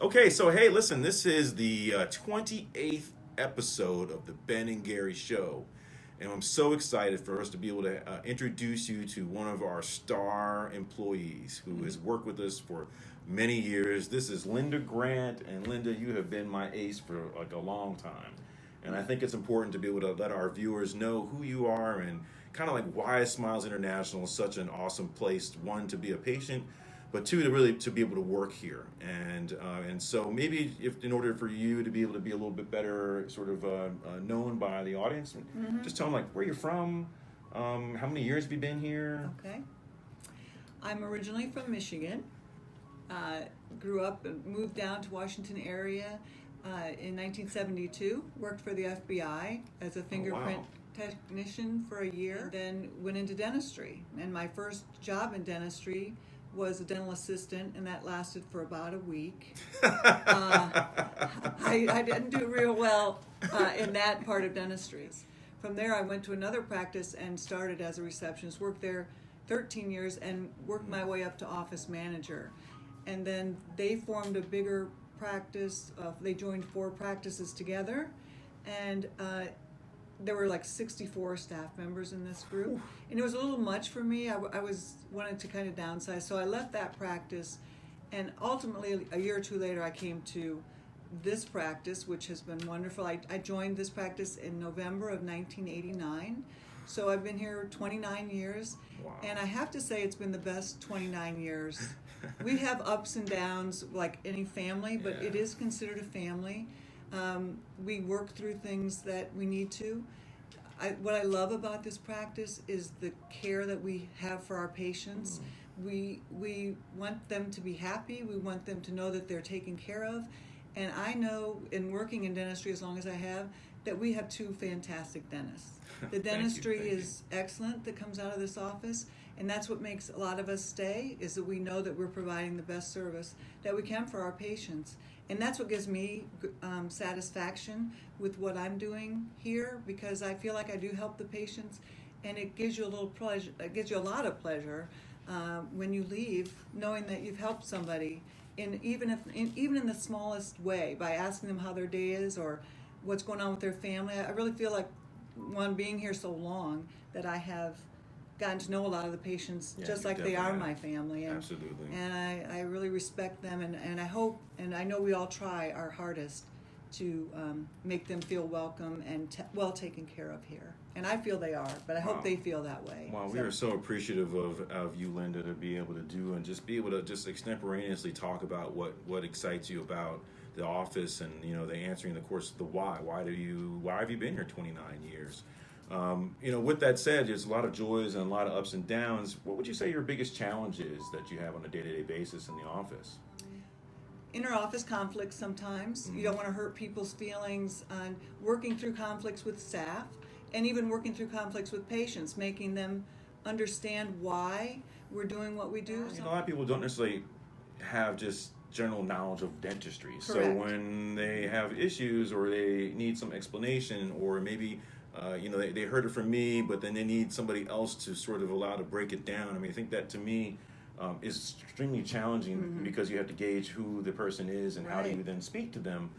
Okay, so hey, listen, this is the 28th episode of the Ben and Gary Show. And I'm so excited for us to be able to introduce you to one of our star employees who has worked with us for many years. This is Linda Grant. And Linda, you have been my ace for like a long time. And I think it's important to be able to let our viewers know who you are and kind of like why Smiles International is such an awesome place. One, to be a patient, but two, to really to be able to work here. And so maybe if in order for you to be able to be a little bit better sort of known by the audience, just tell them like where you're from, how many years have you been here? Okay. I'm originally from Michigan. Grew up and moved down to Washington area in 1972. Worked for the FBI as a fingerprint technician for a year. Then went into dentistry. And my first job in dentistry was a dental assistant, and that lasted for about a week. I didn't do real well in that part of dentistry. From there, I went to another practice and started as a receptionist. Worked there 13 years and worked my way up to office manager. And then they formed a bigger practice. They joined 4 practices together, and there were like 64 staff members in this group, and it was a little much for me. I wanted to kind of downsize, so I left that practice, and ultimately a year or two later I came to this practice, which has been wonderful. I joined this practice in November of 1989, so I've been here 29 years. Wow. And I have to say it's been the best 29 years. We have ups and downs like any family, but it is considered a family. We work through things that we need to. What I love about this practice is the care that we have for our patients. We want them to be happy. We want them to know that they're taken care of. And I know, in working in dentistry as long as I have, that we have 2 fantastic dentists. The dentistry is excellent that comes out of this office, and that's what makes a lot of us stay, is that we know that we're providing the best service that we can for our patients. And that's what gives me satisfaction with what I'm doing here, because I feel like I do help the patients, and it gives you a little pleasure. It gives you a lot of pleasure when you leave, knowing that you've helped somebody, even in the smallest way, by asking them how their day is or what's going on with their family. I really feel like, one, being here so long, that I have gotten to know a lot of the patients just like they are my family. And, Absolutely. And I really respect them, and I hope, and I know we all try our hardest to make them feel welcome and well taken care of here. And I feel they are, but I hope they feel that way. Wow, we are so appreciative of you, Linda, to be able to do and just be able to just extemporaneously talk about what excites you about the office, and the answering, of course, the why. Why have you been here 29 years? With that said, there's a lot of joys and a lot of ups and downs. What would you say your biggest challenge is that you have on a day-to-day basis in the office? Inter-office conflicts sometimes. You don't want to hurt people's feelings. On working through conflicts with staff, and even working through conflicts with patients, making them understand why we're doing what we do. A lot of people don't necessarily have just general knowledge of dentistry. Correct. So when they have issues or they need some explanation, or maybe they heard it from me, but then they need somebody else to sort of allow to break it down. I mean, I think that to me is extremely challenging, because you have to gauge who the person is and how do you then speak to them.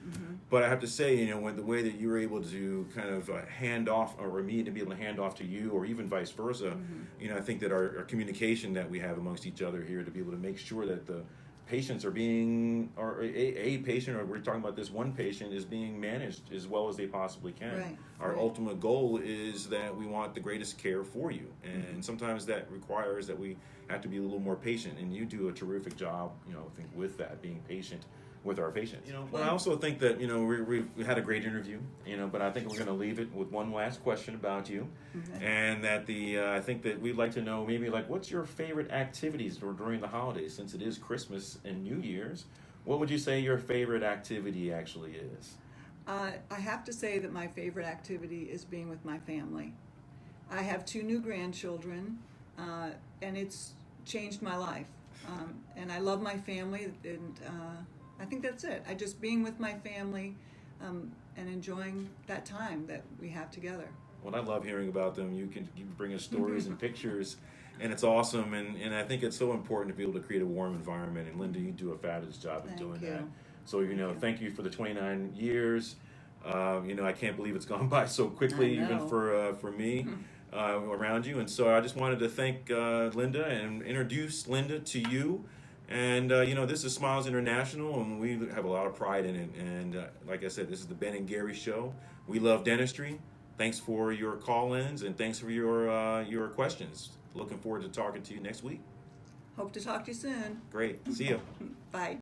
But I have to say, when the way that you were able to kind of hand off, or me to be able to hand off to you, or even vice versa, I think that our communication that we have amongst each other here, to be able to make sure that the patients are being, or a patient, or we're talking about this one patient, is being managed as well as they possibly can. Right. Our ultimate goal is that we want the greatest care for you, and sometimes that requires that we have to be a little more patient, and you do a terrific job, I think, with that, being patient with our patients. But I also think that we had a great interview, but I think we're going to leave it with one last question about you, and that I think that we'd like to know, maybe like, what's your favorite activities during the holidays, since it is Christmas and New Year's? What would you say your favorite activity actually is? I have to say that my favorite activity is being with my family. I have 2 new grandchildren, and it's changed my life. And I love my family, and I think that's it. Just being with my family and enjoying that time that we have together. Well, I love hearing about them. You bring us stories and pictures, and it's awesome. And I think it's so important to be able to create a warm environment. And Linda, you do a fabulous job of doing that. So, thank you for the 29 years. I can't believe it's gone by so quickly, I know. even for me around you. And so I just wanted to thank Linda and introduce Linda to you. And, this is Smiles International, and we have a lot of pride in it. And like I said, this is the Ben and Gary Show. We love dentistry. Thanks for your call-ins, and thanks for your questions. Looking forward to talking to you next week. Hope to talk to you soon. Great. See you. Bye.